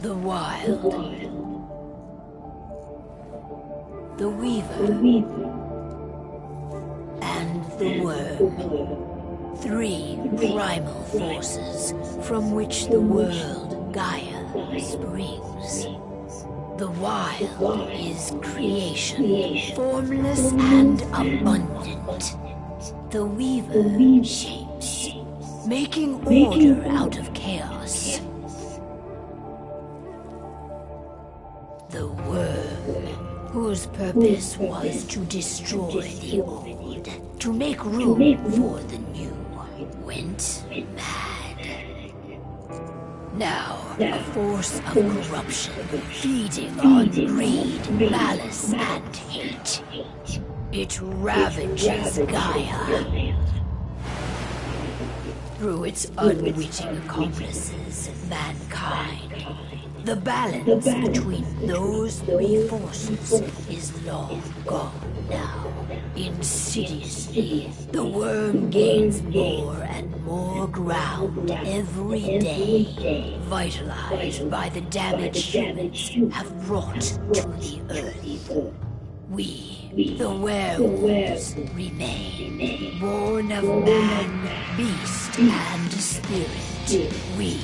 The Wild, the Weaver, and the Worm. Three primal forces from which the world, Gaia, springs. The Wild is creation, formless and abundant. The Weaver shapes, making order out of chaos. The Worm, whose purpose was to destroy the old, to make room for the new, went mad. Now, a force of corruption, feeding on greed, malice, and hate. It ravages Gaia. Through its unwitting accomplices, mankind, the balance between those three forces is long gone now. Insidiously, the Worm gains more and more ground every day, vitalized by the damage humans have wrought to the earth. We, the werewolves, remain, born of man, beast, and spirit. We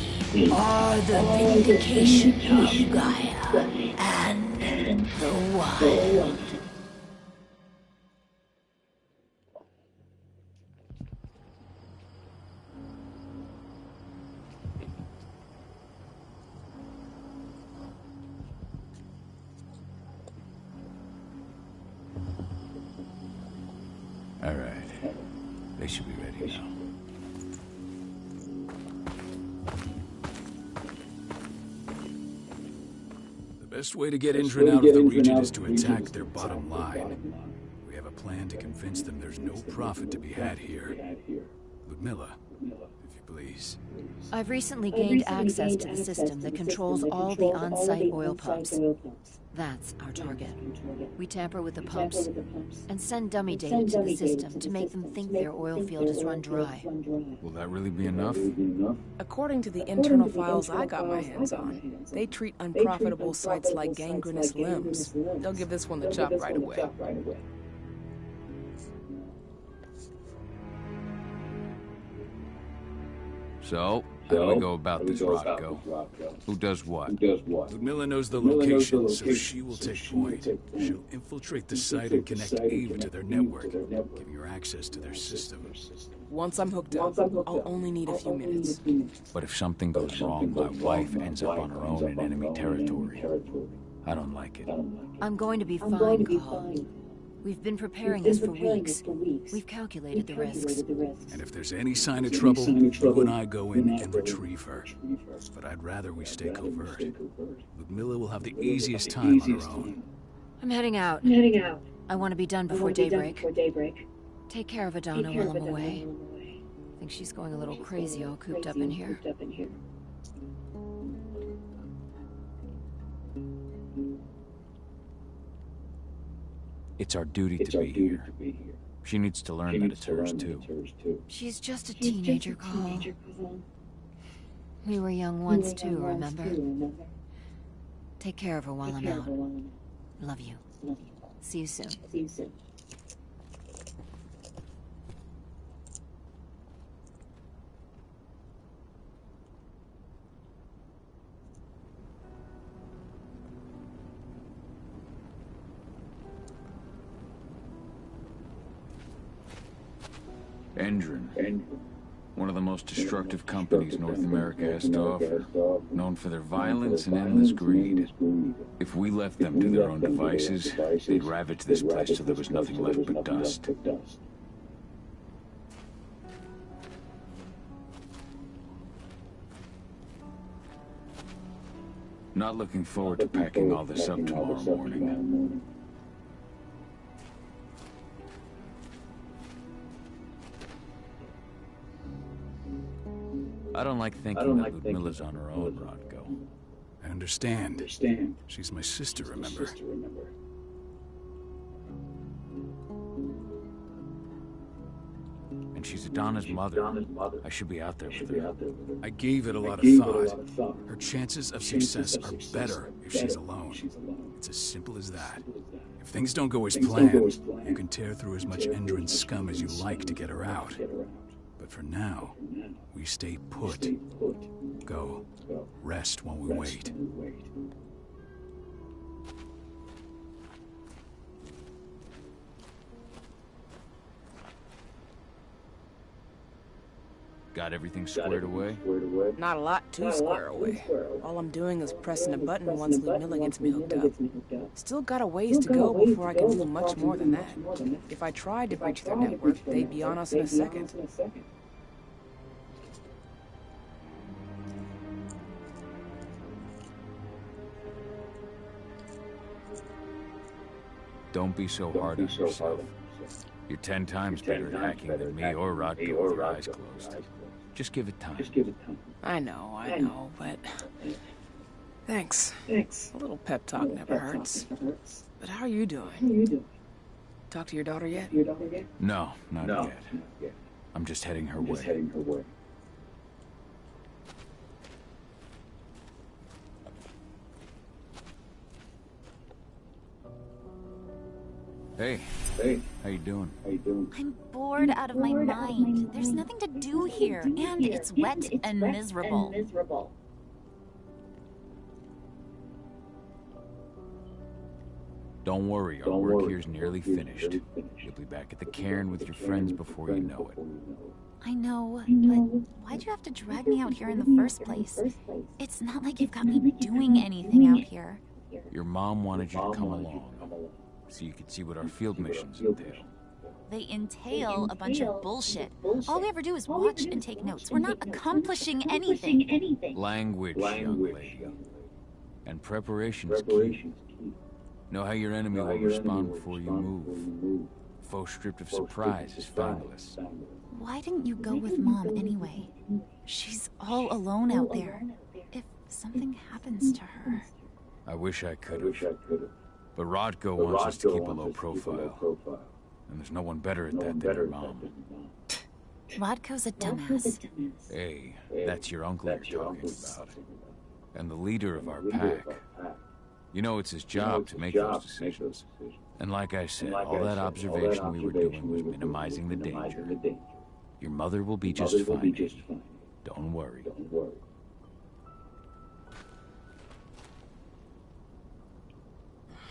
are the vindication of Gaia and the Wild. They should be ready now. The best way to get Indra out of the region is to attack their bottom line. We have a plan to convince them there's no profit to be had here. Ludmilla, if you please. I've recently gained access to the system that controls all the on-site oil pumps. That's our target. We tamper with the pumps and send dummy data to the system to make them think their oil field is run dry. Will that really be enough? According to the internal files I got my hands on, they treat unprofitable sites like gangrenous limbs. They'll give this one the chop right away. So, how do we go about this, Rocco? Who does what? Ludmilla knows the location, so she will take point. She'll infiltrate the site and connect Ava to their network, giving her access to their system. Once I'm hooked up, I'll only need a few minutes. But if something goes wrong, my wife ends up on her own in enemy territory. I don't like it. I'm going to be fine, Carl. We've been preparing this for weeks. We've calculated the risks. And if there's any sign of trouble, you and I go in and retrieve her. But I'd rather we stay covert. Ludmilla will have the easiest time on her own. I'm heading out. I want to be done before daybreak. Take care of Adana while I'm away. I think she's going a little crazy all cooped up in here. It's our duty to be here. She needs to learn that it's hers, too. She's just a teenager, Carl. We were young once, too, remember? Take care of her while I'm out. Love you. See you soon. Endron. One of the most destructive companies North America has to offer. Known for their violence and endless greed. If we left them to their own devices, they'd ravage this place till there was nothing left but dust. Not looking forward to packing all this up tomorrow morning. I don't like thinking that Ludmilla's on her own, Rodko. I understand. She's my sister, remember? And she's Adana's mother. I should be out there with her. I gave it a lot of thought. Her chances of success are better if she's alone. It's as simple as that. If things don't go as planned, you can tear through as much Endron scum as you like to get her out. But for now, we stay put. Go. Rest while we wait. Got everything squared away? Not a lot to square away. All I'm doing is pressing a button once Ludmilla gets me hooked up. Still got a ways to go before I can do much more than that. If I tried to breach their network, they'd be on us in a second. Don't be so hard on yourself. You're 10 times better at hacking than me or Rodko with your eyes closed. Just give it time. I know, but... Thanks. A little pep talk never hurts. But how are you doing? Talk to your daughter yet? No, not yet. I'm just heading her way. Hey, how you doing? I'm bored out of my mind. There's nothing to do here, and it's wet and miserable. Don't worry, our work here's nearly finished. You'll be back at the cairn with your friends before you know it. I know, but why'd you have to drag me out here in the first place? It's not like you've got me doing anything out here. Your mom wanted you to come along, so you could see what our field missions entail. they entail a bunch of bullshit. All we ever do is watch and take notes. We're not accomplishing anything. Language, young lady. And preparation's key. Know how your enemy will respond before you move. Faux script of surprise is fineless. Why didn't you go with Mom anyway? She's all alone out there. If something happens to her... I wish I could have. But Rodko wants us to keep a low profile. And there's no one better at that than your mom. Rodko's a dumbass. Hey, that's your uncle you're talking about. And the leader of our pack. You know it's his job to make those decisions. And like I said, all that observation we were doing was minimizing the danger. Your mother will be just fine. Don't worry.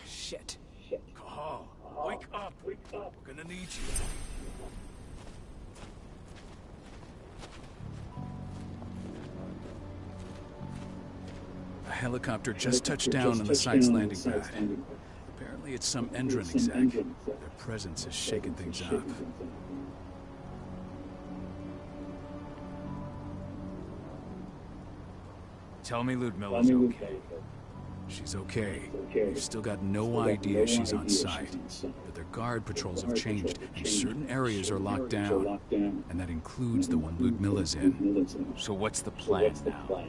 Shit. Cahal, wake up. We're gonna need you. A helicopter just touched down on the site's landing pad. Apparently it's some Endron exec. Their presence is shaking things up. Tell me Ludmilla's okay. She's okay. We've still got no idea she's on site. But their guard patrols have changed, and certain areas are locked down. And that includes the one Ludmilla's in. So what's the plan now?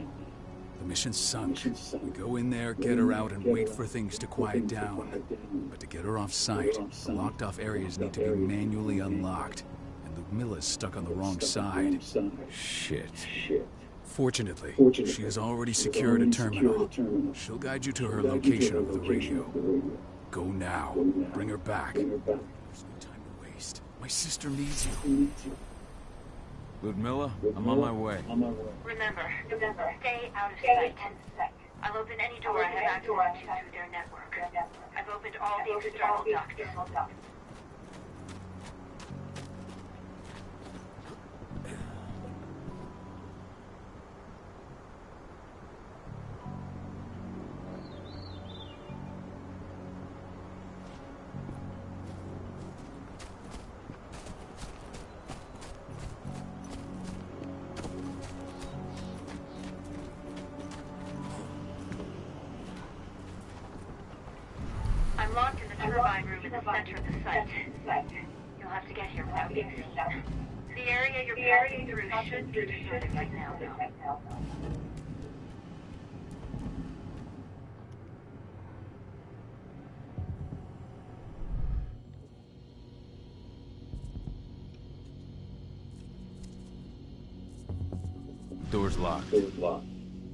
The mission's sunk. We go in there, get her out, and wait for things to quiet down. But to get her off site, the locked-off areas need to be manually unlocked. And Ludmilla's stuck on the wrong side. Shit. Fortunately, she has already secured a terminal. She'll guide you to her location over the radio. Go now. Bring her back. There's no time to waste. My sister needs you. Ludmilla, I'm on my way. Remember, stay out of sight. I'll open any door I have access to through their network. I've opened all the external ducts. I'm locked in the turbine room in the center of the site. You'll have to get here without being seen. The area you're passing through should be deserted right now, though. Door's locked.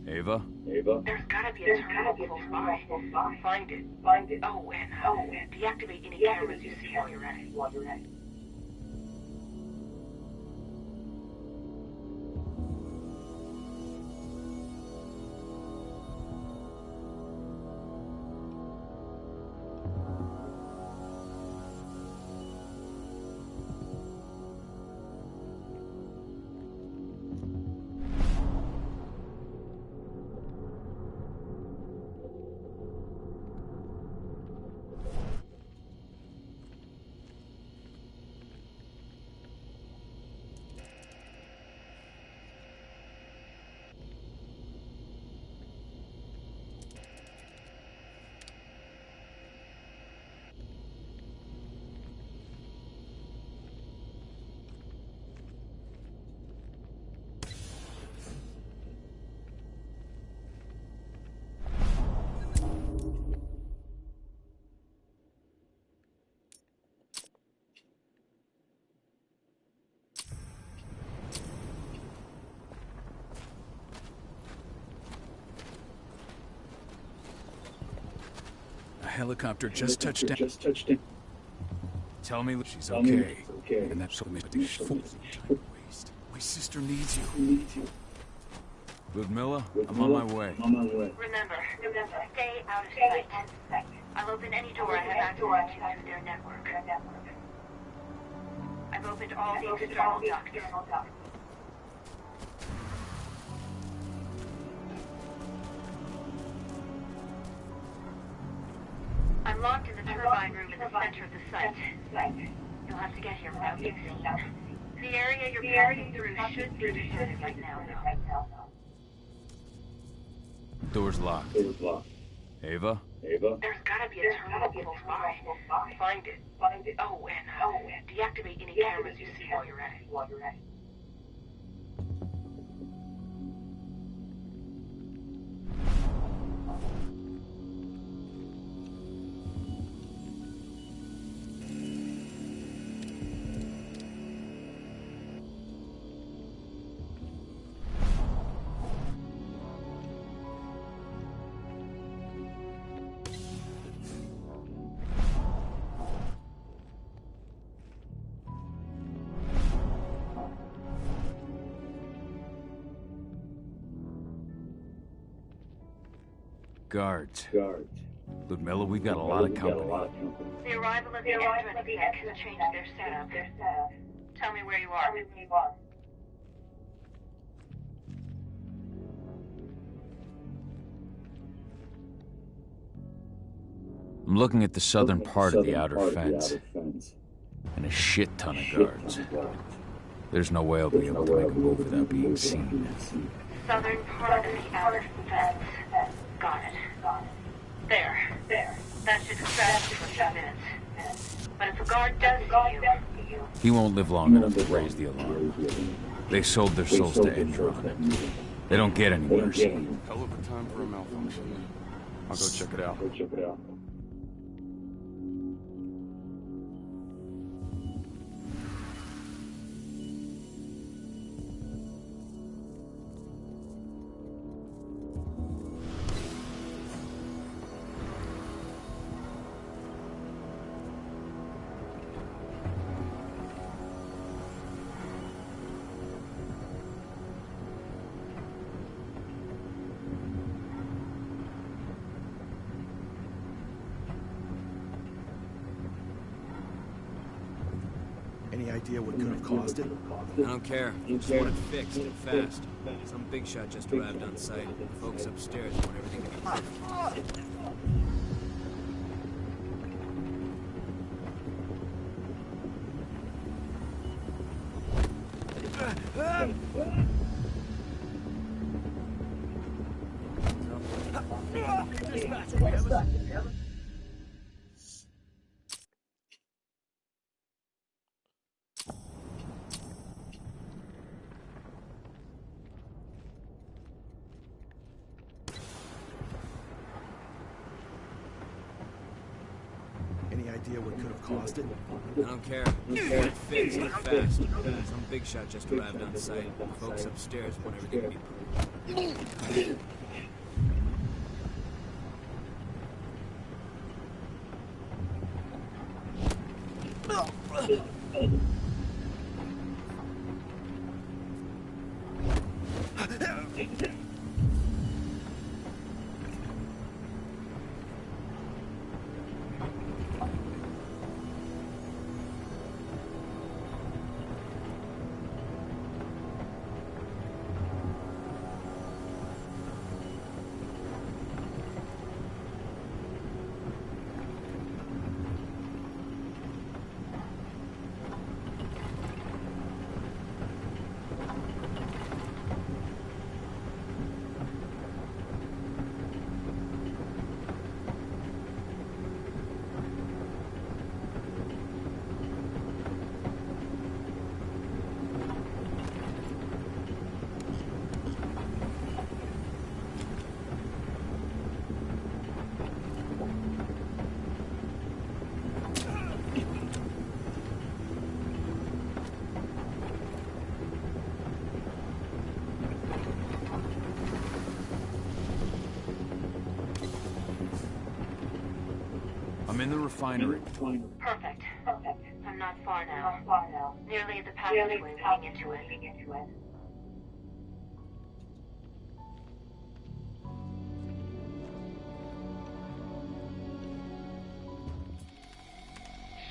Ava? There's gotta be a terminal close by. Find it. Oh, and deactivate any cameras you see while you're at it. A helicopter just touched down. Tell me She's okay. And that's what makes me time to waste. My sister needs you. Ludmilla, I'm on my way. Remember, stay out of sight. I'll open any door I have access to through their network. I've opened all the external ducts. I'm locked in the turbine room in the center of the site. You'll have to get here without being seen. The area you're passing through should be deserted right now, though. Door's locked. Ava? There's gotta be a terminal close by. Find it. Oh, and deactivate any cameras you see while you're at it. Guards. Ludmilla, we got a lot of company. The arrival of the Endron exec has changed their setup. Tell me where you are. I'm looking at the southern part of the outer fence. And a shit ton of guards. There's no way I'll be able to make a move without being seen. Southern part of the outer fence. Got it. There. That should distract you for a few minutes. But if a guard does see you... He won't live long enough to raise the alarm. They sold their souls to Endron. They don't get any mercy. Hell of a time for a malfunction. I'll go check it out. Any idea what could have caused it? I don't care. Just want it fixed and fast. Some big shot just arrived on site. Folks upstairs want everything to be perfect. Any idea what could have caused it? I don't care. Just want it fixed and fast. Some big shot just arrived on site. Folks upstairs want everything to be perfect. I'm in the refinery. Perfect. I'm not far now. Nearly at the passageway leading into it.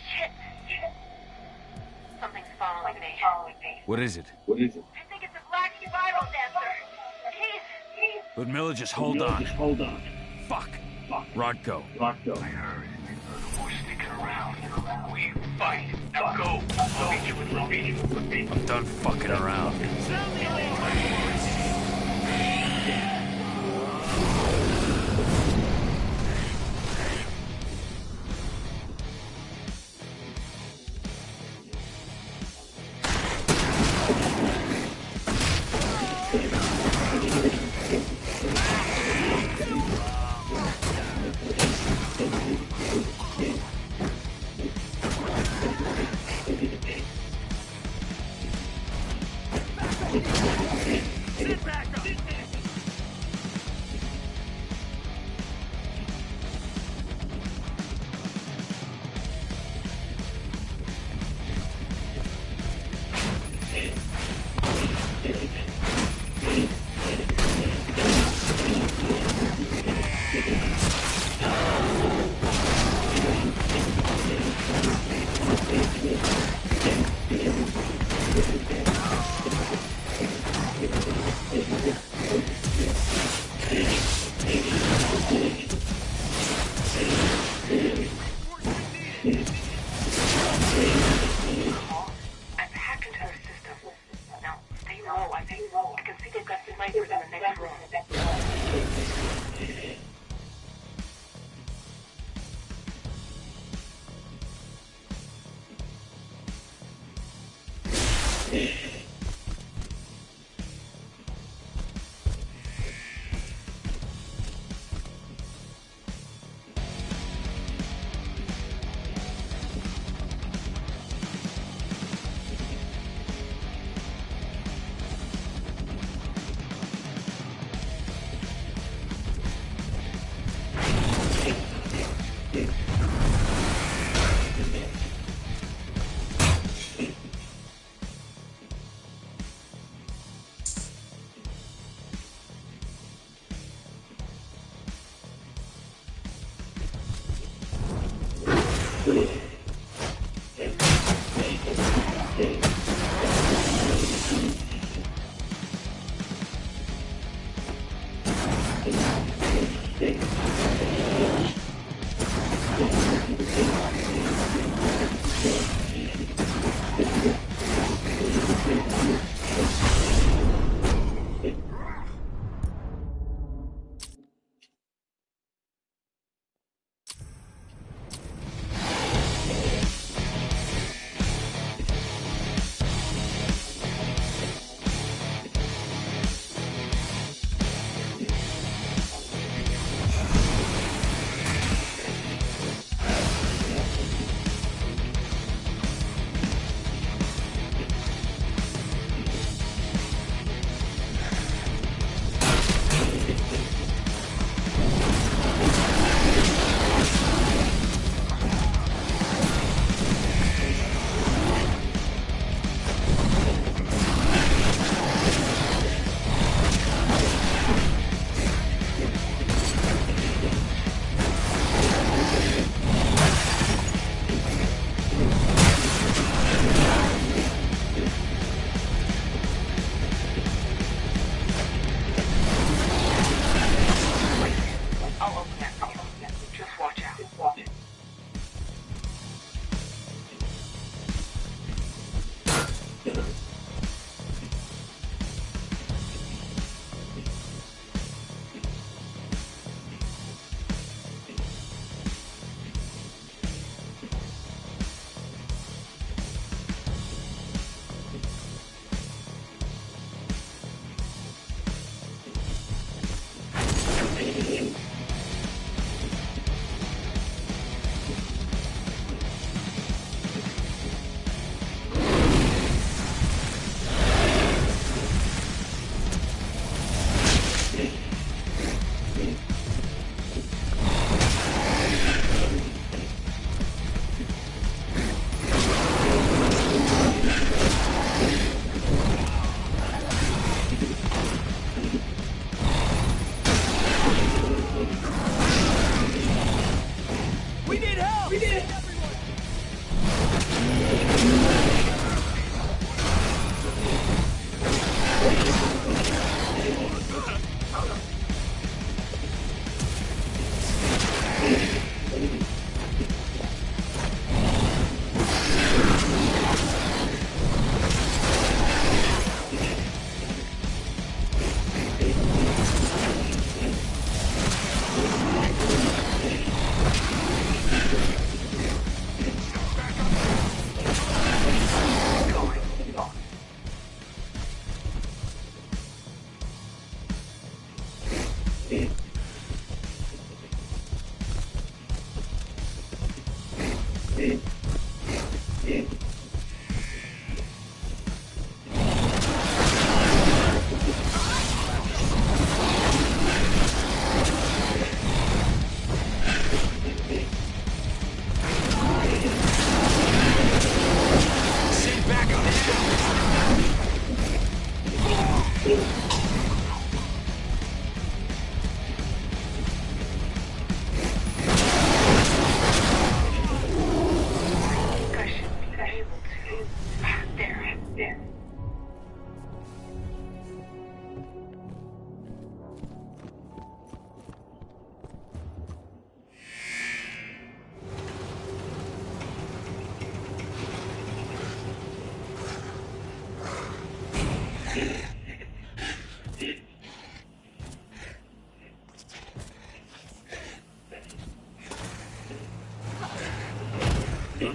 Shit! Something's following me. What is it? I think it's a black spiral dancer. He's... Ludmilla, just hold on. Fuck. Rodko. I heard. More sticking around. We fight. Now go. I'll meet you with Luffy. I'm done fucking around.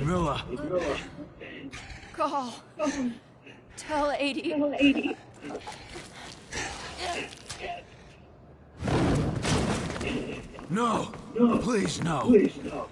Miller. Call. Tell 80. No. Please, no. No.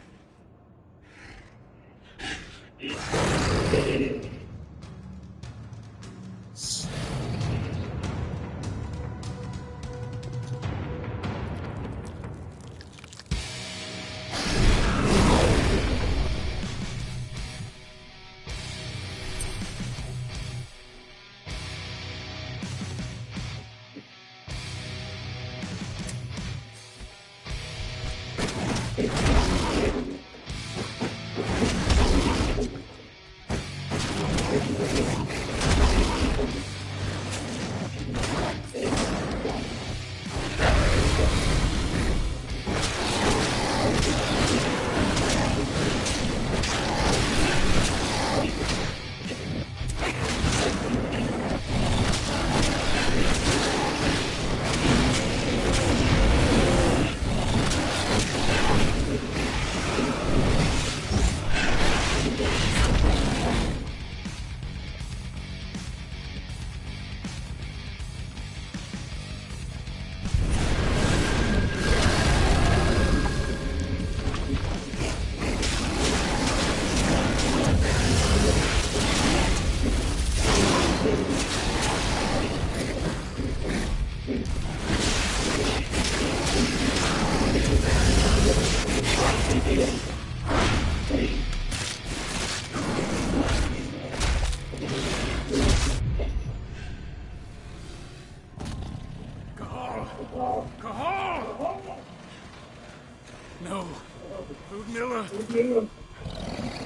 Miller.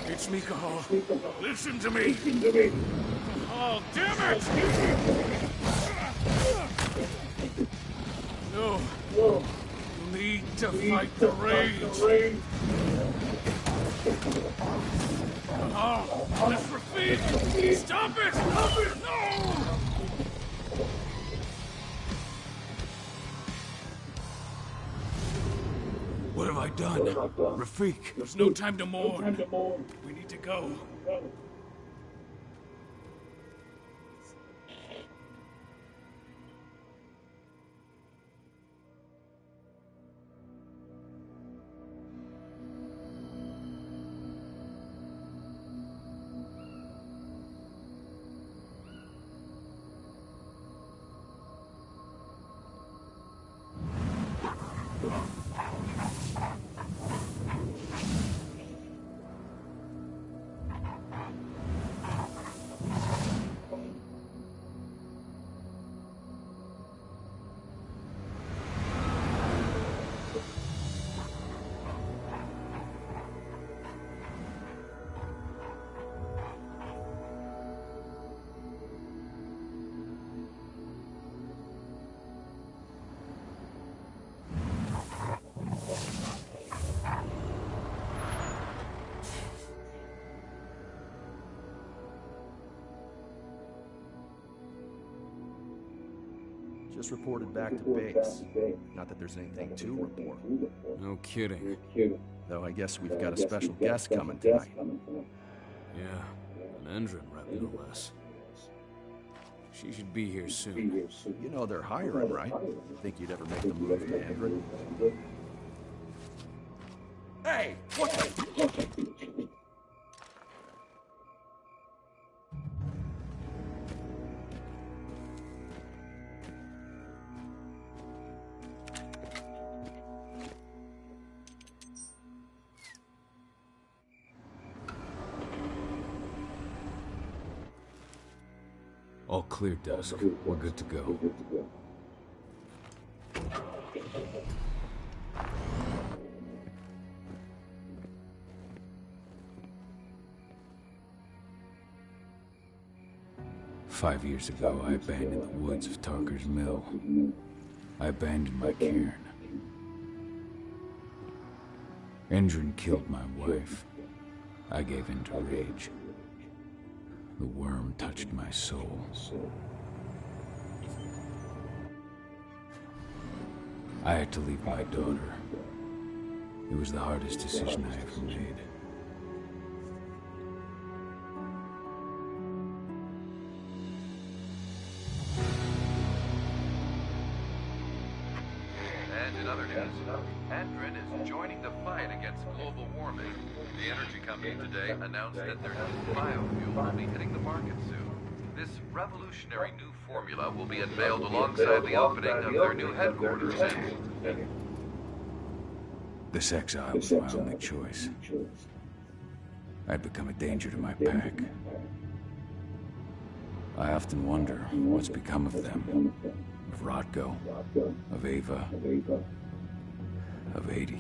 It's me, Cahal. Listen to me. Oh, damn it! No. You need to fight the rage. Cahal, that's Rafik! Stop it! Stop it! No! What have I done? Rafik, there's no time to mourn. We need to go. Just reported back to base. Not that there's anything to report. No kidding. Though I guess we've got a special guest coming tonight. Yeah, an Endron rep, no less. She should be here soon. You know they're hiring, right? Think you'd ever make the move to Andrew? Hey! What the... All clear, Dusk. We're good to go. 5 years ago, I abandoned the woods of Tarker's Mill. I abandoned my cairn. Endrin killed my wife. I gave in to rage. The worm touched my soul. I had to leave my daughter. It was the hardest decision I ever made. And in other news, Endrin is joining the fight against global warming. The energy company today announced that their new biofuel will be hitting the market soon. This revolutionary new formula will be unveiled alongside the opening of their new headquarters in... This exile was my only choice. I'd become a danger to my pack. I often wonder what's become of them. Of Rotko, of Ava, of 80.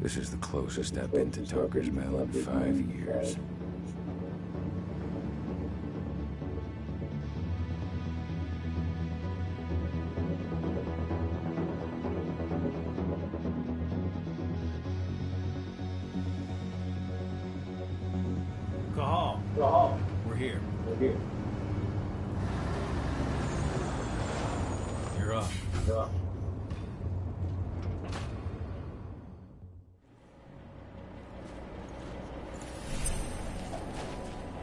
This is the closest I've been to Tarker's Mill in 5 years. Cahal. We're here. You're up.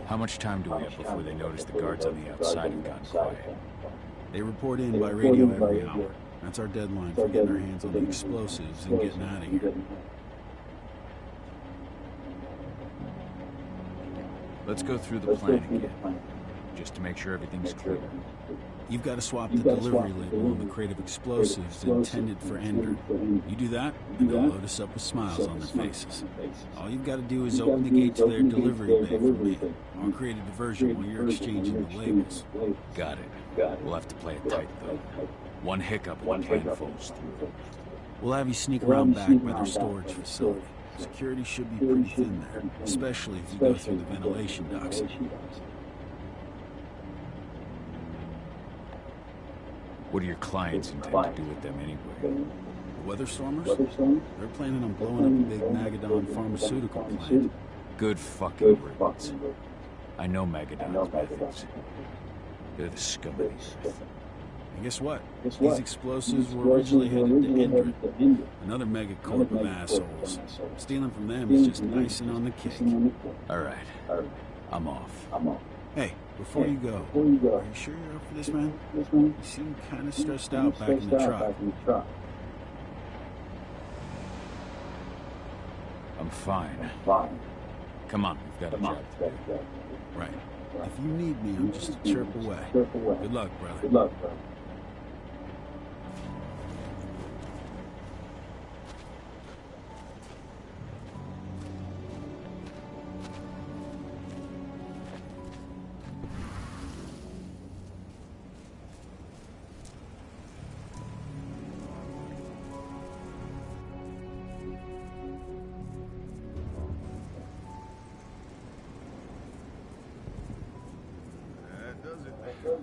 How much time do we have before they notice the guards on the outside have gotten quiet? They report in by radio every hour. That's our deadline for getting our hands on the explosives and getting out of here. Let's go through the plan again, just to make sure everything's clear. You've got to swap the delivery label on the crate of explosives intended for Endrin. You do that, and they'll load us up with smiles on their faces. All you've got to do is open the gate to their delivery bay for me. I'll create a diversion while you're exchanging the labels. Got it. We'll have to play it tight, though. One hiccup and the plan falls through. We'll have you sneak around back by their storage facility. Security should be pretty thin there, especially if you go through the ventilation ducts. What do your clients intend to do with them anyway? The Weatherstormers? They're planning on blowing up a big Magadon pharmaceutical plant. Good fucking riddance. I know Magadon's methods. They're the scum of the earth. And guess what? These explosives were originally headed to Endrin, another megacorp of assholes. Stealing from them is just icing on the cake. Alright. I'm off. Hey, before you go, are you sure you're up for this, man? You seem kind of stressed out back in the truck. I'm fine. Come on, we've got a job to do. Right. If you need me, I'm just a chirp away. Good luck, brother.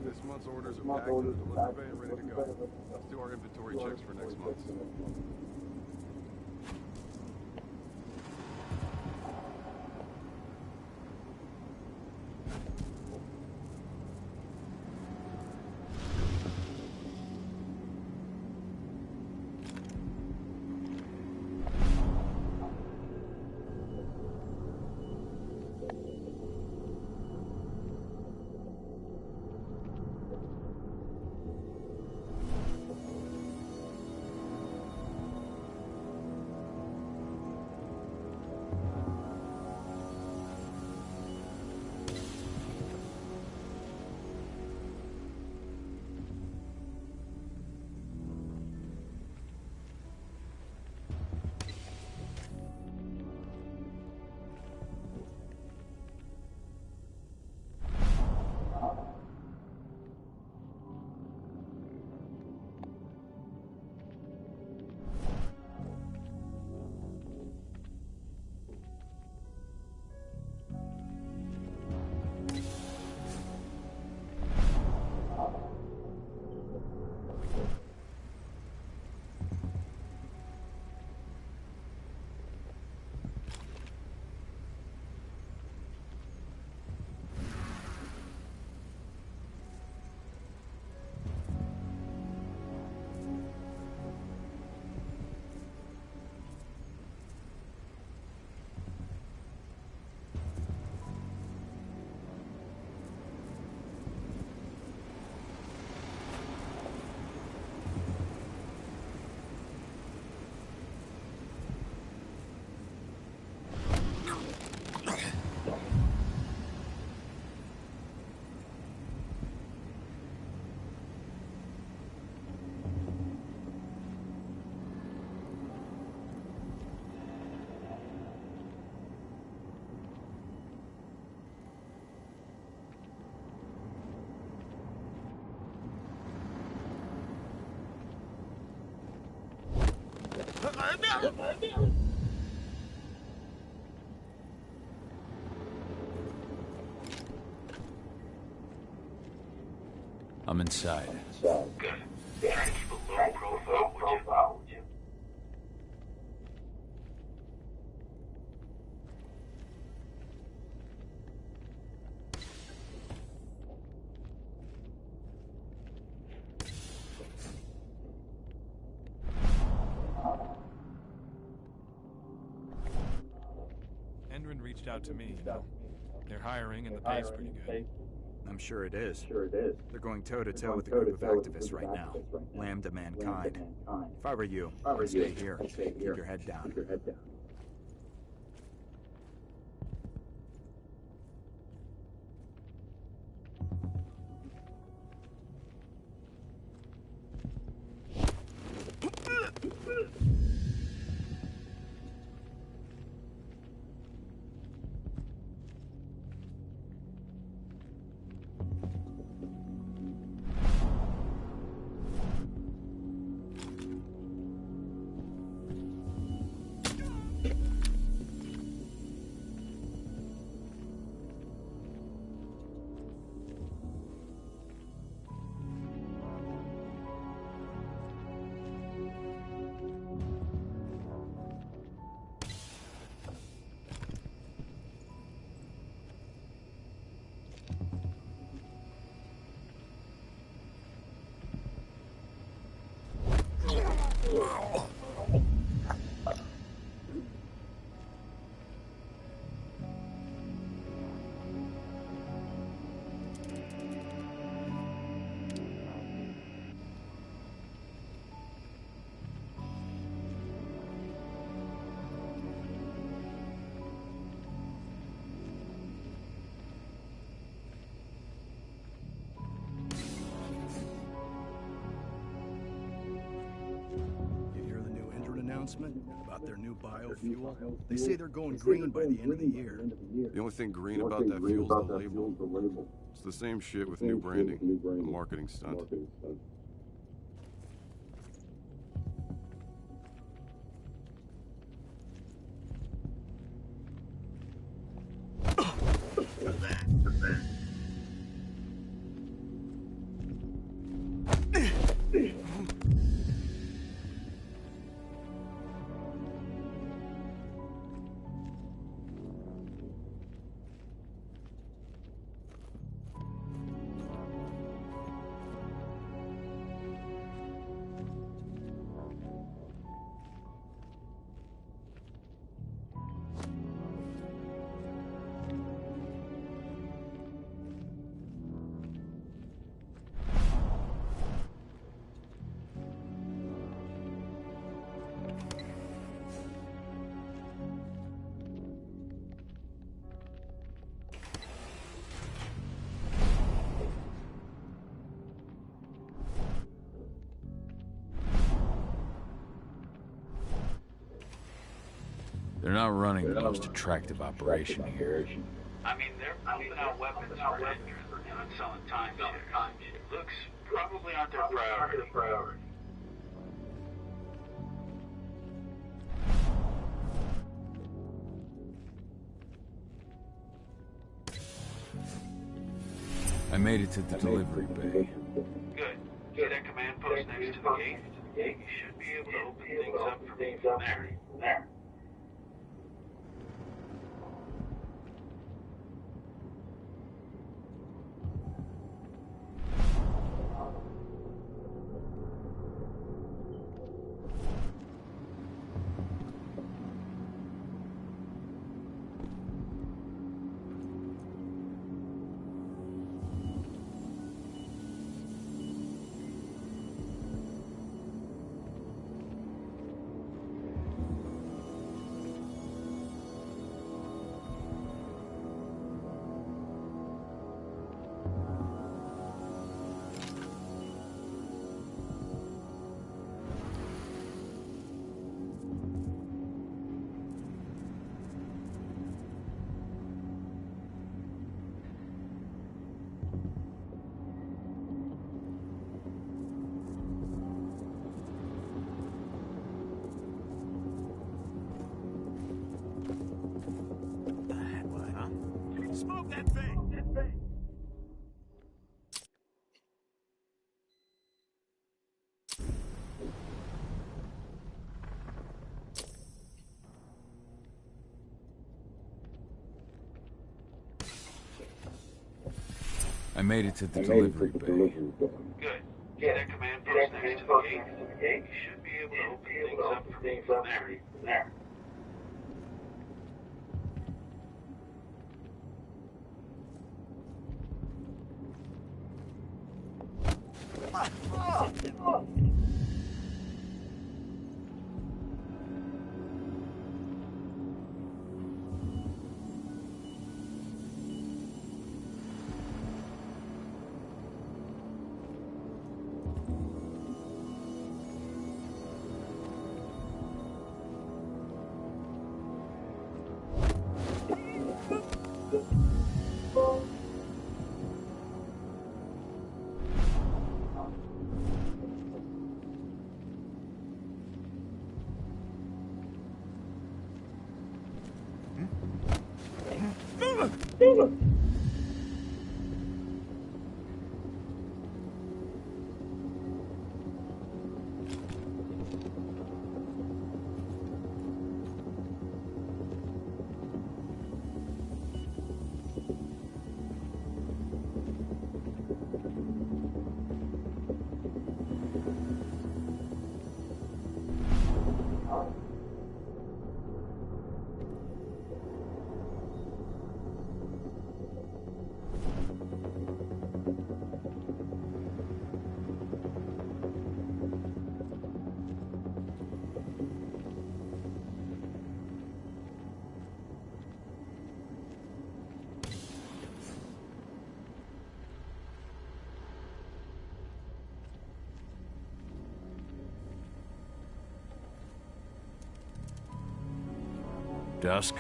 This month's orders are packed in the delivery bay and ready to go. Let's do our inventory checks for next month. I'm inside. Good. Try to keep a low profile, would you? Endrin reached out to me, you know. They're hiring and the pay's pretty good. I'm sure it is. They're going toe-to-toe with a group of activists right now. Lambda Mankind. If I were you, I'd stay here. Keep your head down. About their new biofuel. They say they're going green by the end of the year. The only thing green about that fuel's the label. It's the same shit with new branding. A marketing stunt. They're not running the most attractive operation here. I mean, they're pumping out weapons for Endrin, not selling timeshare. Looks probably not their priority. I made it to the delivery bay. Good. See that command post next to the gate? You should be able to open things up for me from there. I made it to the delivery bay. Good. See that command post next to the gate? You should be able to open things up for me from there. Dusk,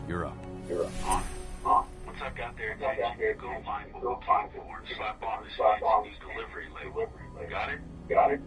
you're up. On. Once I've got their attention, go find what we're looking for and slap on this fancy new delivery label. Got it?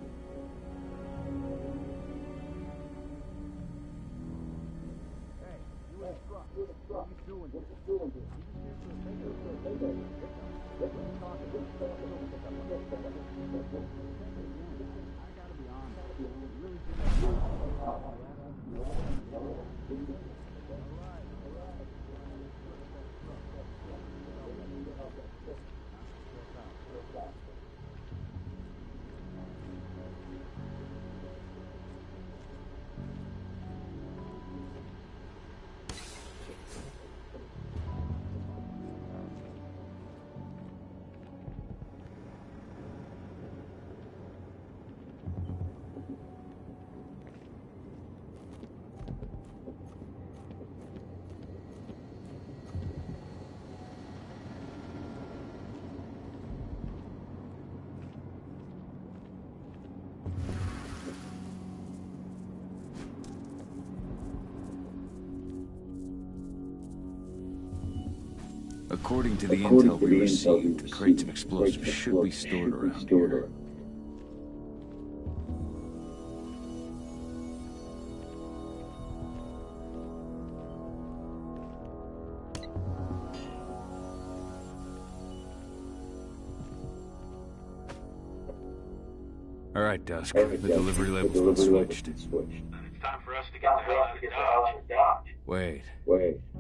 According to the intel we received, the crates of explosives should be stored around here. All right, Dusk. The delivery label's been switched. Then it's time for us to get the hell out of Dodge. Wait.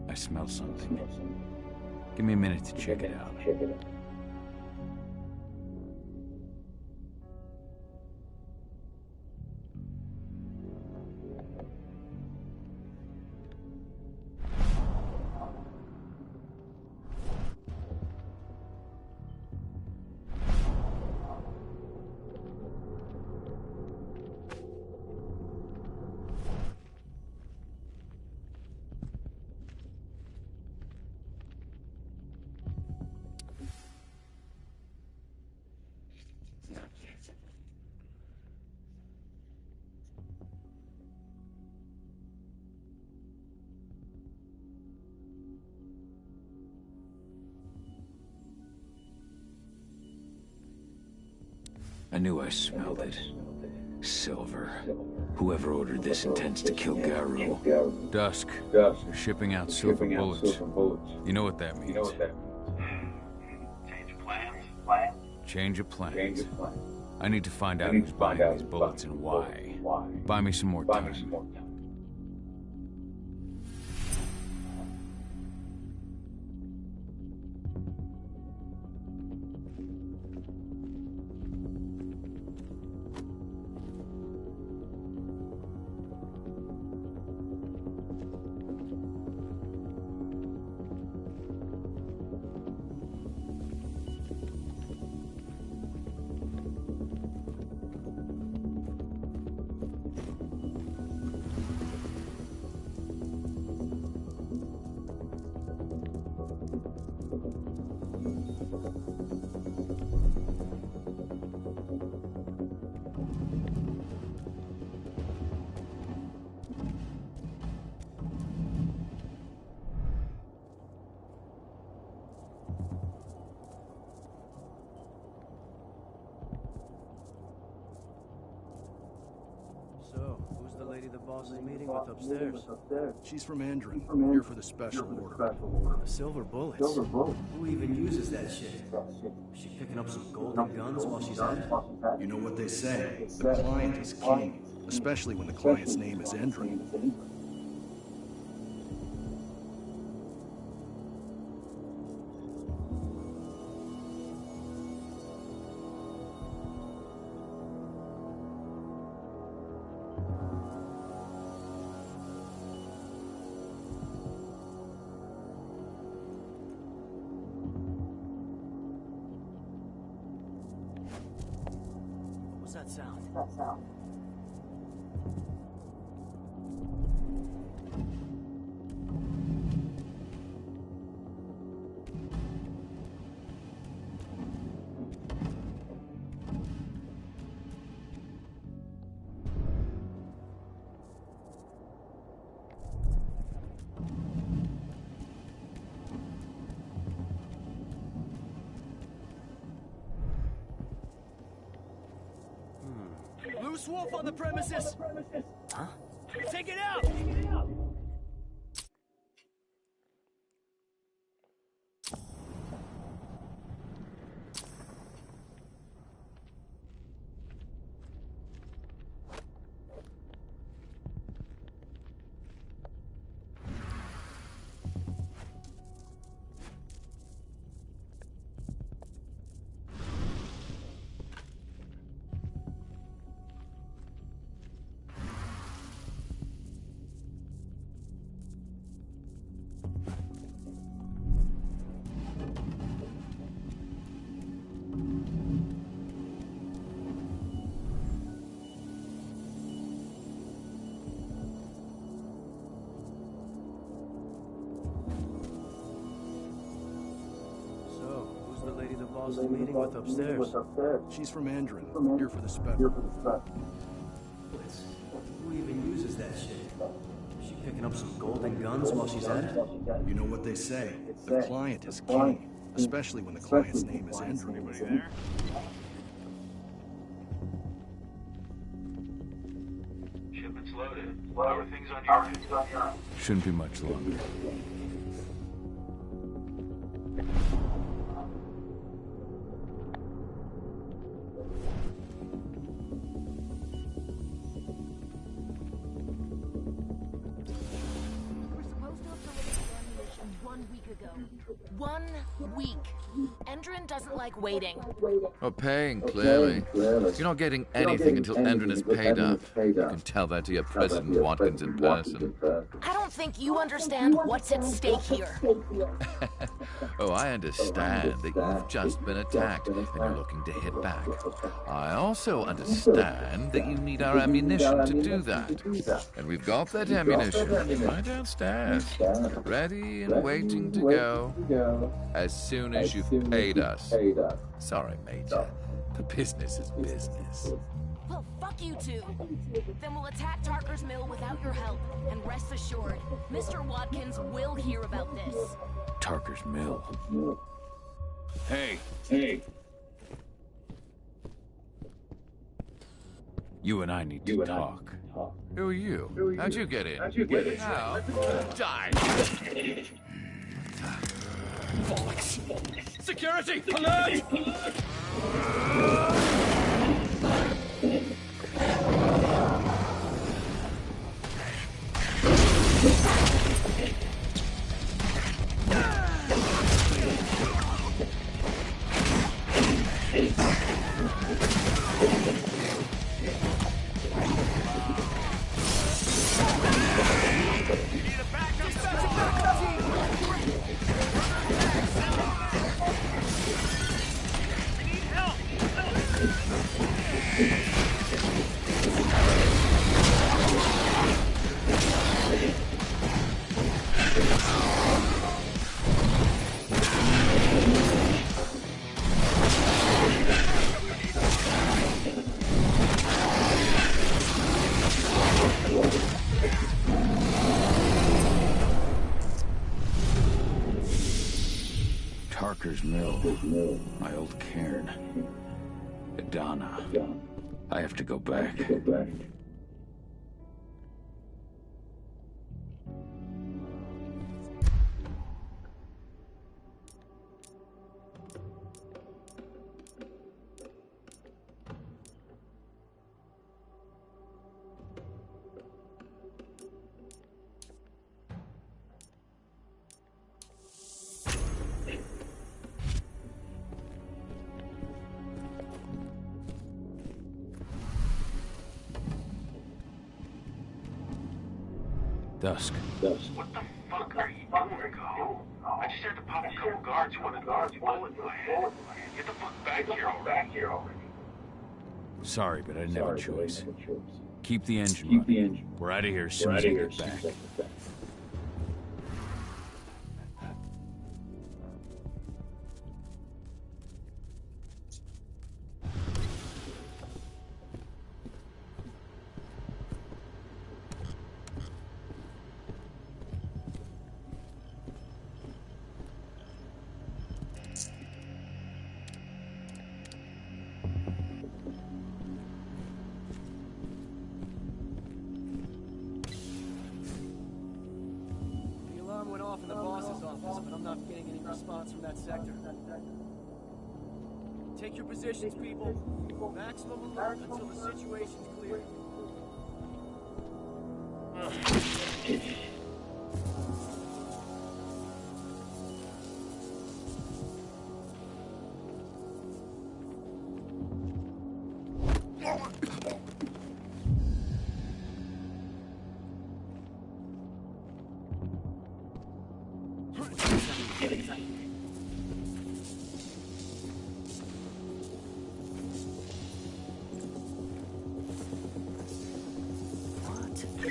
I smell something. Give me a minute to check it out. I knew I smelled it. Silver. Whoever ordered this intends to kill Garu. Dusk. They're shipping out silver bullets. You know what that means. Change of plans? Change of plans. I need to find out who's buying these bullets and why. Buy me some more time. So, who's the lady the boss is meeting with upstairs? She's from Andron, here for the special order. The silver bullets? Who even uses that shit? Is she picking up some golden guns while she's at it? You know what they say, the client is king, especially when the client's name is Andron. What's that sound? Loose wolf on the premises! Huh? Take it out! Boss is meeting with upstairs. She's from Andron, here for the special. Who even uses that shit? Is she picking up some golden guns while she's at it? You know what they say, the client is king, especially when the client's name is Andron. Anybody there? Shipment's loaded. How are things on your end? Shouldn't be much longer. Endron doesn't like waiting. Well, paying, clearly. You're not getting anything until Endron is paid up. You can tell that to your President Watkins in person. I don't think you understand what's at stake here. Oh, I understand that you've just been attacked and you're looking to hit back. I also understand that you need our ammunition to do that. And we've got that ammunition right downstairs, ready and waiting to go as soon as you've paid us. Sorry, Major, but business is business. Well, fuck you two. Then we'll attack Tarker's mill without your help. And rest assured, Mr. Watkins will hear about this. Tarker's mill. Hey. You and I need to talk. Who are you? How'd you get in? How? Die! Security! Alert! Tarker's Mill, my old cairn. Adana. I have to go back. Dusk. What the fuck are you doing, Go? I just had to pop a couple guards who wanted to put a bullet in my head. Get the fuck back here already. Sorry, but I didn't have a choice. Keep the engine running. We're out of here as soon as I get back. Off in the boss's office, but I'm not getting any response from that sector. Take your positions, people. Maximum alert until the situation's clear.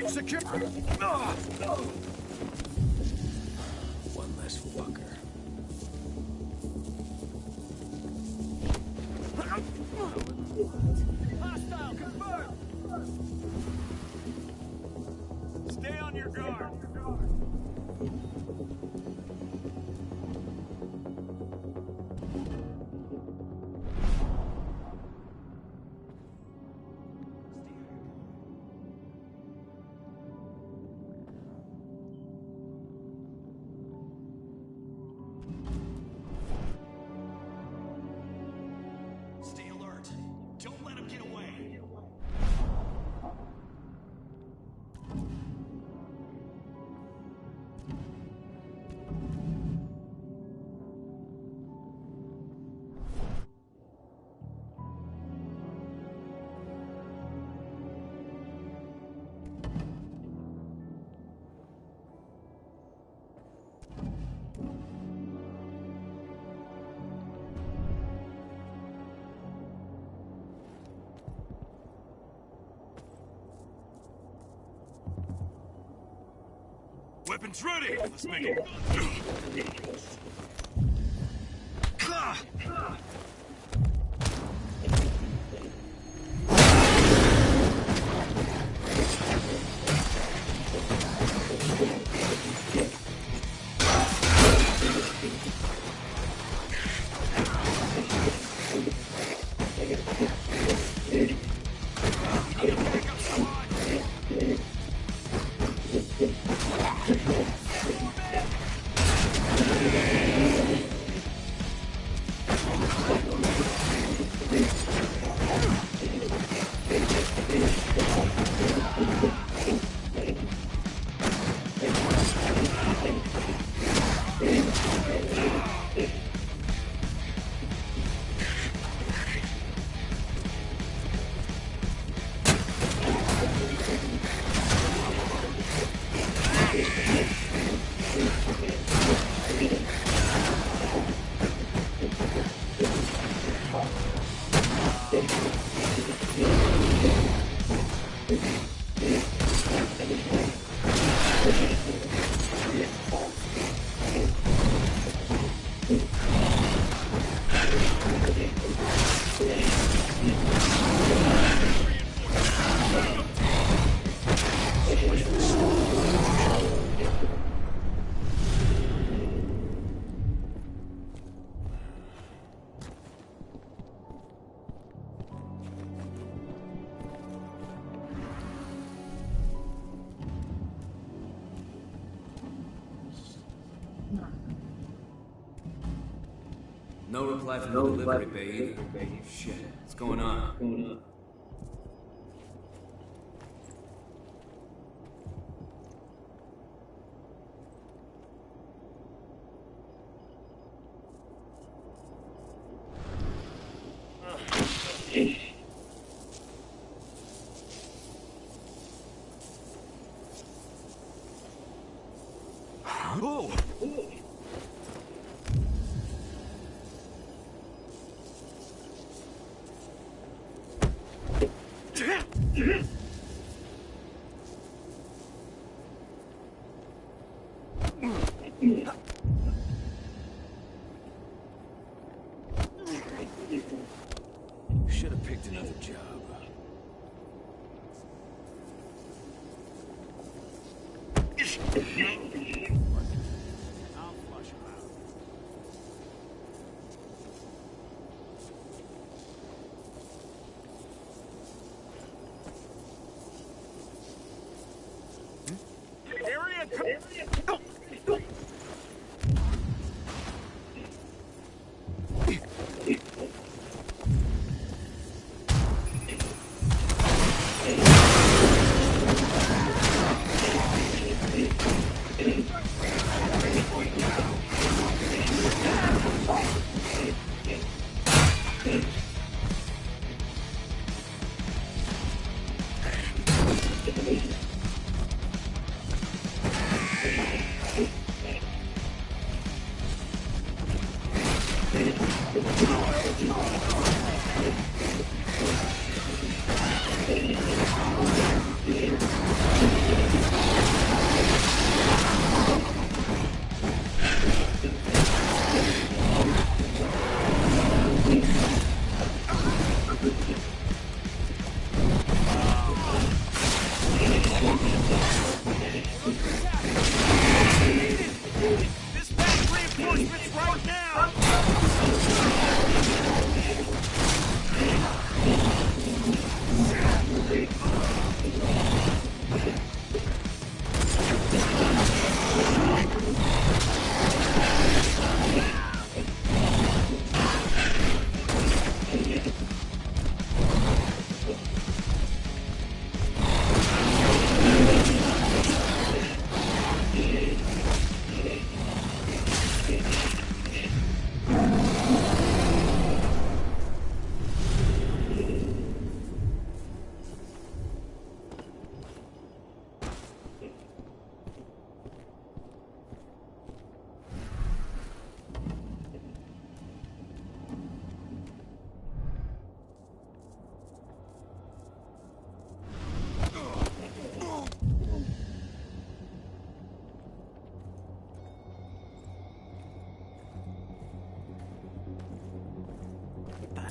Secure. One less fucker. Hostile confirmed. Stay on your guard. Don't let him get away. Weapons ready! Let's make it... No reply from the delivery bay either. Shit, what's going on? Oh! Should have picked another job. I'll flush him out.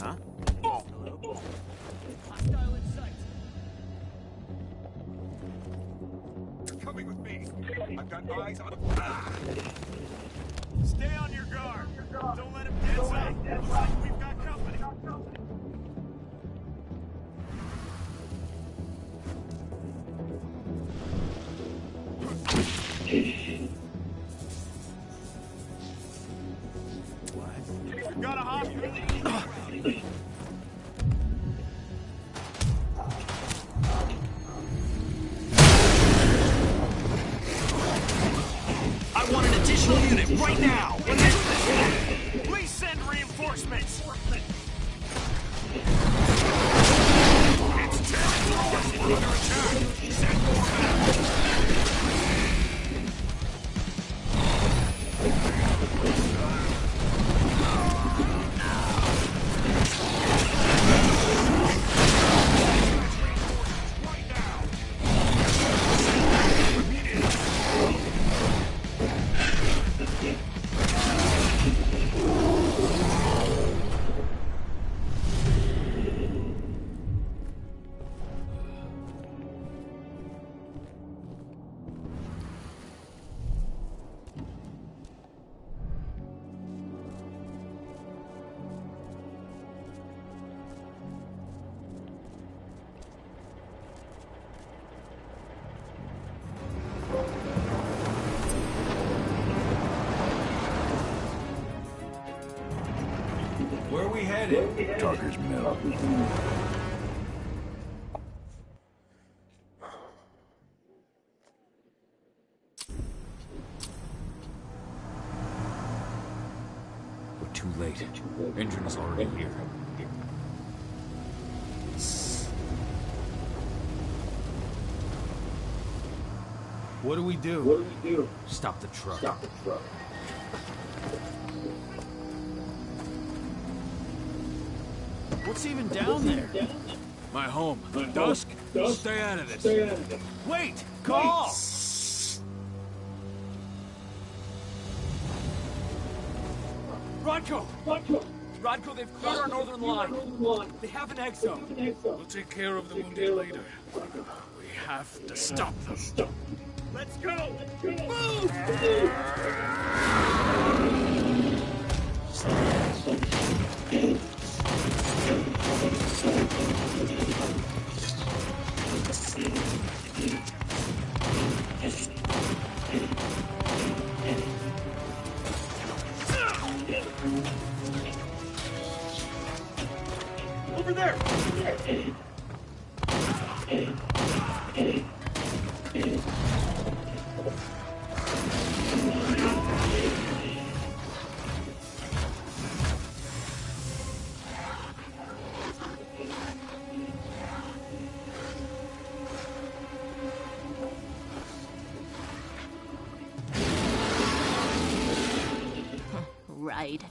Huh? Hostile in sight. Coming with me. I've got eyes on. Stay on your guard. Don't let him dance up. Looks like we've got company. We've got a hostage in the east. I want an additional unit right now! Please send reinforcements! It's territory! We're under attack! Send more back! we headed? Tarker's Mill. We're too late. Engine is already here. What do we do? Stop the truck. What's even down there? My home. Dusk? Stay out of this. Wait! Call! Rodko! Rodko, they've cleared our northern line. They have an exo. We'll take care of the wounded later. We have to stop them. Let's go! Move! Over there! Right.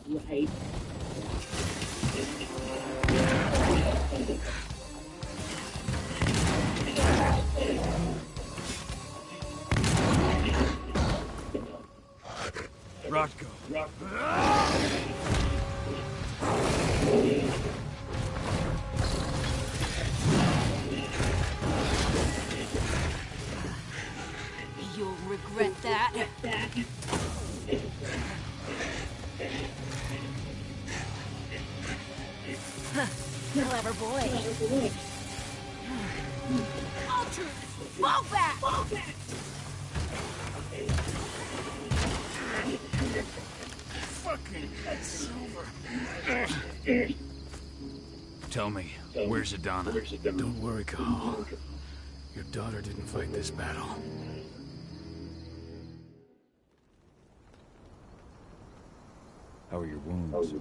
Rodko. You'll regret that. Clever boy. Ultras, fall back! Fucking Silver. Tell me, where's Adana? Don't worry, Cahal. Your daughter didn't fight this battle. How are your wounds?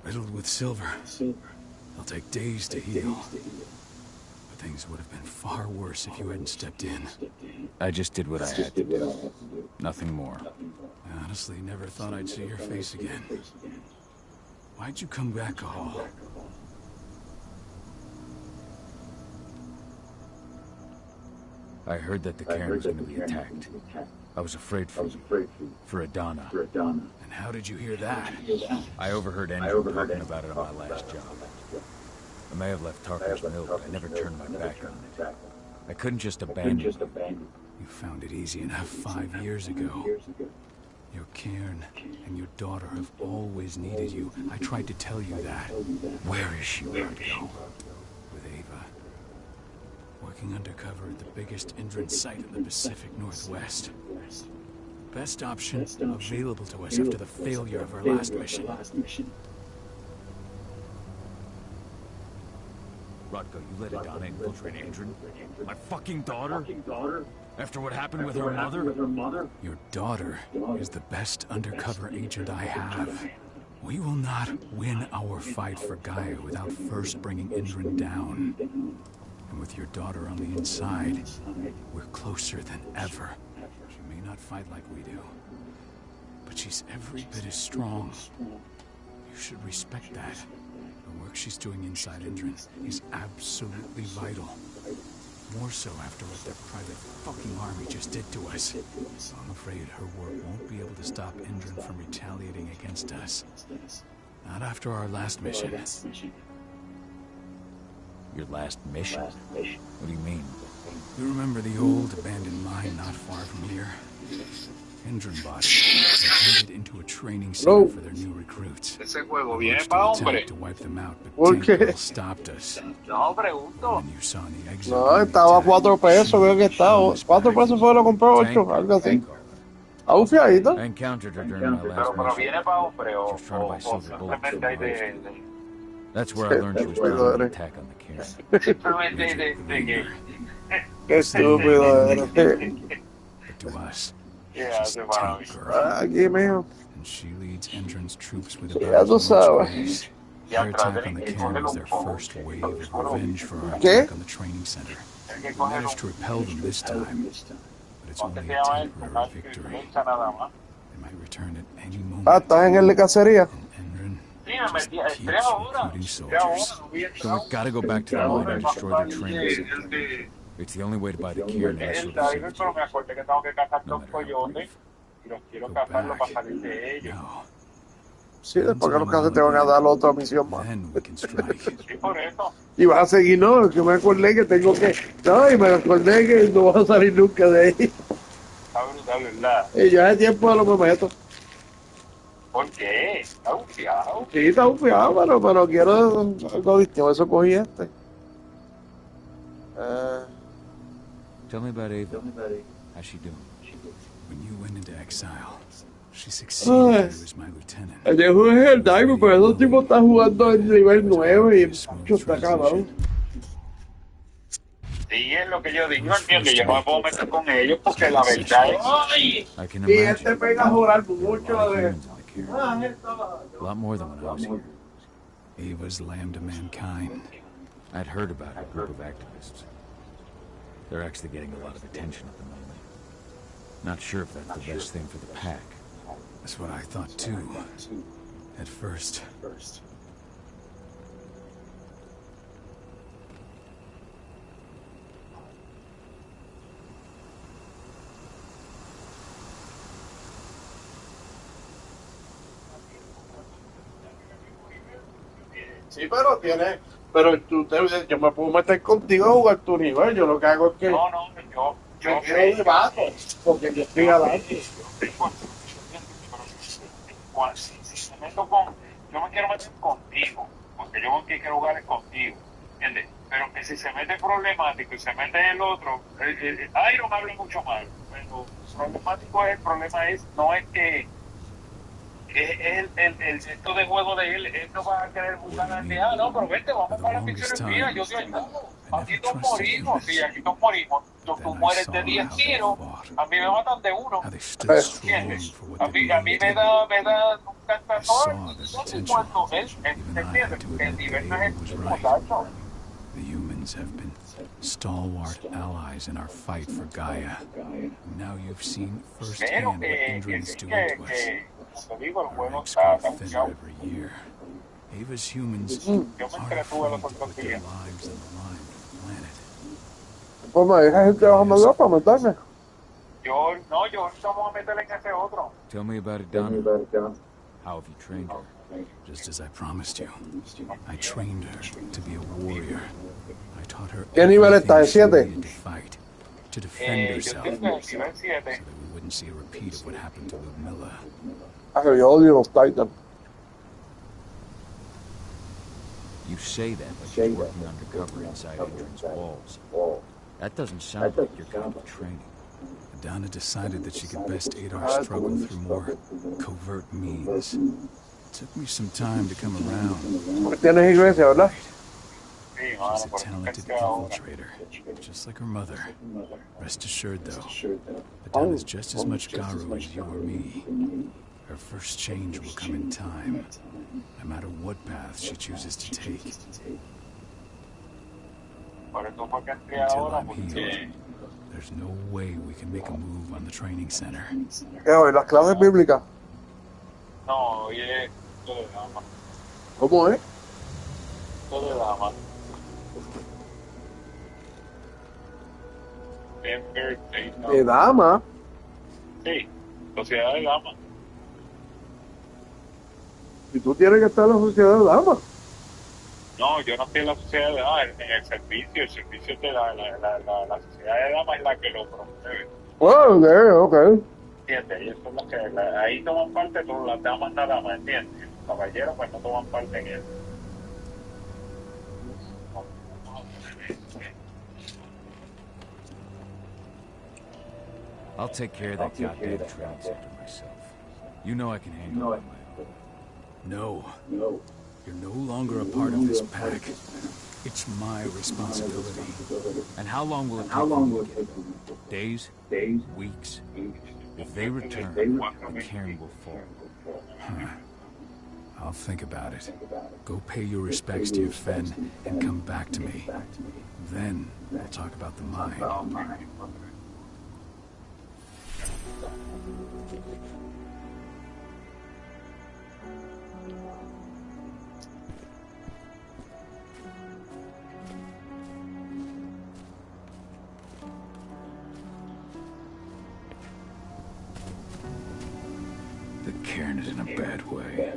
Riddled with silver. They'll take days to heal. But things would have been far worse if you hadn't stepped in. I just did what I had to do. Nothing more. I honestly never thought I'd see your face again. Why'd you come back, Cahal? I heard that the cairn was going to be attacked. I was afraid for Adana. And how did you hear that? I overheard Andrew talking about it on my last job. I may have left Tarker's Mill, but I never turned my back on it. I couldn't just abandon it. You found it easy enough 5 years ago. Your cairn and your daughter have always needed you. I tried to tell you that. Where is she, Rodko? With Ava. Working undercover at the biggest Endron site in the Pacific Northwest. Best option available to us after the failure of our last mission. Rodko, you let Adana infiltrate Endron? My fucking daughter? After what happened with her mother? Your daughter is the best undercover agent I have. We will not win our fight for Gaia without first bringing Endron down. And with your daughter on the inside, we're closer than ever. She may not fight like we do, but she's every bit as strong. You should respect that. The work she's doing inside Endron is absolutely vital. More so after what their private fucking army just did to us. I'm afraid her work won't be able to stop Endron from retaliating against us. Not after our last mission. Your last mission? What do you mean? You remember the old abandoned mine not far from here? Endron bodies turned it into a training center for their new recruits. Ese juego We viene pa' launched an hombre. attempt to wipe them out, but ¿Por Tank qué? Girl stopped us. No, pregunto. And you saw the exit. No, estaba a 4 pesos, creo que estaba. 4 pesos fue que lo compró, 8, algo así. A un fiadito. I encountered her during my last Pero mission. viene pa' hombre o She was trying to buy silver bullets for simplemente hay my high school. That's where I learned she was planning an attack on the camera. Qué estúpido eres. But to us, Yeah, she's the Tank Girl. Aquí, mijo. And she leads Endron's troops with Ya about tú as much sabes. grace. Her attack on the camera was their first wave of revenge for our ¿Qué? attack on the training center. We managed to repel them this time, but it's only a temporary victory. They might return at any moment. Ah, ¿estás en el de cacería? Just keeps recruiting soldiers. So we've got to go back to the mine and destroy their training center. It's the only way to buy the key and that sort of signature. No matter how brief. Go back. No. Sí, después que los cases te van a dar otra misión más. Then we can strike. Y vas a seguir, no, que me acordé que tengo que... No, y me acordé que no vas a salir nunca de ahí. Y yo hace tiempo no me meto. ¿Por qué? ¿Está bufiado? Sí, está bufiado, pero quiero algo distinto. Eso cogí este. Tell me about Ava. How's she doing? When you went into exile, she succeeded as my lieutenant. El viejo es el Diamond, pero esos tipos están jugando en nivel 9 y macho, está cabrón. Sí, es lo que yo digo, entiendo. Yo no me puedo meter con ellos porque la verdad es... ¡Ay! Y este pega a jurar mucho de... A lot more than when I was here. Ava's lamb to mankind. I'd heard about a group of activists. They're actually getting a lot of attention at the moment. Not sure if that's the best thing for the pack. That's what I thought too. At first. Sí, pero tiene... Pero yo me puedo meter contigo a jugar tu nivel. Yo lo que hago es que... No, yo me quedo debajo, porque yo estoy adelante. Si me meto con... Yo me quiero meter contigo, porque yo lo que quiero jugar es contigo, ¿entiendes? Pero que si se mete problemático y se mete el otro... Iron habla mucho mal, pero problemático es... El problema es... No es que... El centro de juego de él no va a querer jugar de no, pero vente, vamos para las misiones mías, yo te ayudo. Aquí nos morimos, sí, aquí nos morimos. Tú mueres de 10 tiros, a mí me matan de 1. ¿Entiendes? A mí me da un cantador, no es, ¿entiendes? El nivel no es el muchacho. The humans have been stalwart allies in our fight for Gaia. Now you've seen firsthand what Endron is doing to us. Our ranks grow thinner every year. Ava's humans are afraid to put their lives on the line for the planet. Pues me dejas el trabajo más para meterme. Yo vamos a meterle en ese otro. Tell me about it, Don. How have you trained her? Just as I promised you, I trained her to be a warrior. I taught her ¿Qué nivel está? ¿El 7? to fight, to defend herself, so that we wouldn't see a repeat of what happened to Ludmilla. Yo odio los Titans. You say that, but she's working undercover inside Endron's walls. That doesn't sound like your kind of training. Adana decided that she could best aid our struggle through more covert means. It took me some time to come around. Tienes iglesia, ¿verdad? She's a talented infiltrator, just like her mother. Rest assured, though, Adana's just as much Garu as you or me. Her first change will come in time, no matter what path she chooses to take. Until I'm healed, there's no way we can make a move on the training center. Las claves bíblicas. No, oye, todo de dama. ¿Cómo es? Todo de dama. ¿De dama? Sí, sociedad de dama. Y tú tienes que estar en la sociedad de damas. No, yo no estoy en la sociedad de damas, en el servicio de la sociedad de damas es la que lo promueve. Ok. ¿Entiendes? Ellos son los que ahí toman parte, todas las damas nada más, ¿entiendes? Los caballeros pues no toman parte en él. I'll take care of that goddamn training center myself. You know I can handle it on my own. No. You're no longer a part of this pack. It's my responsibility. And how long will it take them to get? Days? Weeks? If they return, the cairn will fall. Huh. I'll think about it. Go pay your respects to your Fen and come back to me. Then we'll talk about the mine. The cairn is in a bad way.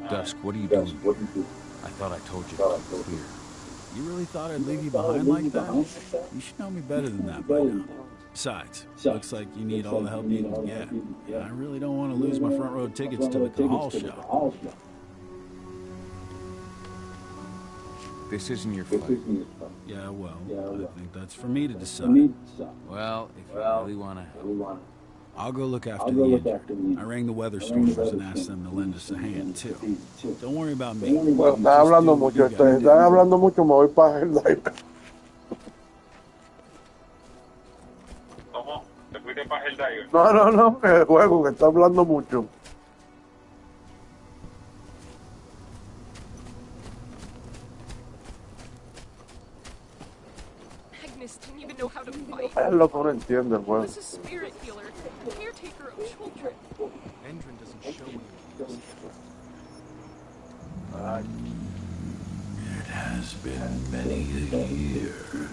Dusk, what are you doing? I thought I told you to keep clear. You really thought I'd leave you behind like that? You should know me better than that by now. Besides, looks like you need all the help you can get. And I really don't want to lose my front row tickets to the Cahal show. This isn't your fight. Yeah, well, I think that's for me to decide. Well, if you really want to help. I'll go look after the injured. I rang the weather stormers and asked them to lend us a hand, too. Don't worry about me. Bueno, estás hablando mucho. Estás hablando mucho, me voy para el live. ¿Cómo? ¿Te fuiste para Helldiver? No, el juego, que está hablando mucho. Agnes didn't even know how to fight. Es loco, no entiende el juego. Was a spirit healer, caretaker of children. Endrin doesn't show any of this. It has been many a year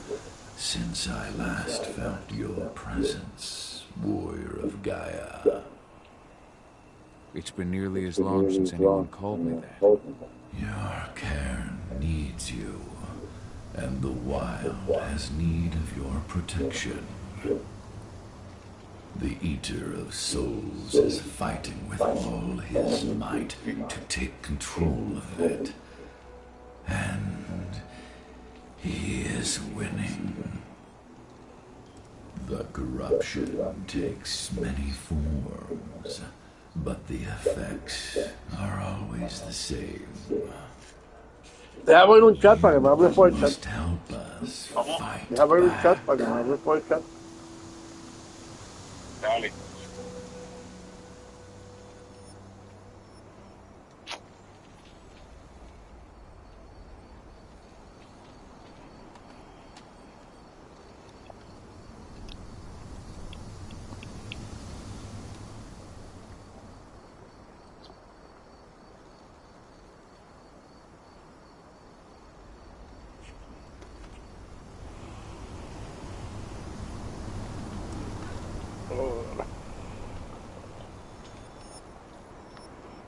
since I last felt your presence, warrior of Gaia. It's been nearly as long since anyone called me that. Your cairn needs you, and the wild has need of your protection. The Eater of Souls is fighting with all his might to take control of it. And he is winning. The corruption takes many forms, but the effects are always the same. Déjame ver un chat para que me hable por el chat. Help us fight. Déjame ver un chat para que me hable por el chat. Dale.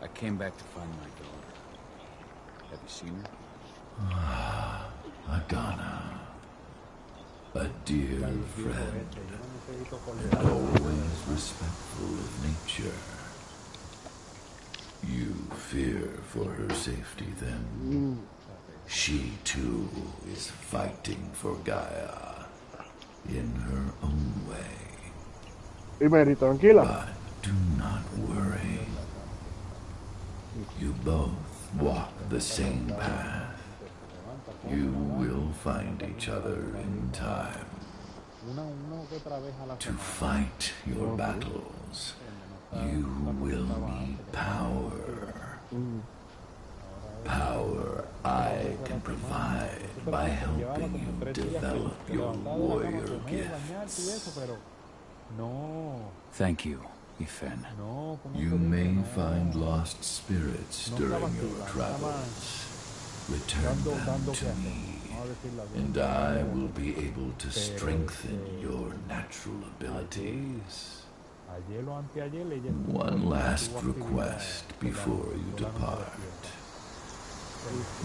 I came back to find my daughter. Have you seen her? Ah, Adana. A dear friend, and always respectful of nature. You fear for her safety, then? She, too, is fighting for Gaia in her own way. But do not worry. You both walk the same path. You will find each other in time. To fight your battles, you will need power. Power I can provide by helping you develop your warrior gifts. Thank you, Ifen. You may find lost spirits during your travels. Return them to me, and I will be able to strengthen your natural abilities. One last request before you depart.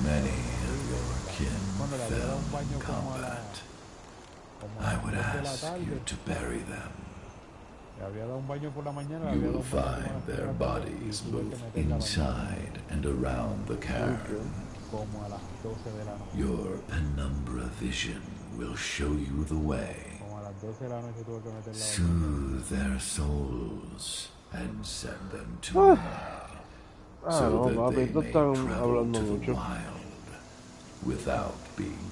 Many of your kin fell in combat. I would ask you to bury them. You will find their bodies both inside and around the cairn. Your penumbra vision will show you the way. Soothe their souls and send them to me, so no, that papi, they estos may están travel hablando to the mucho. wild without being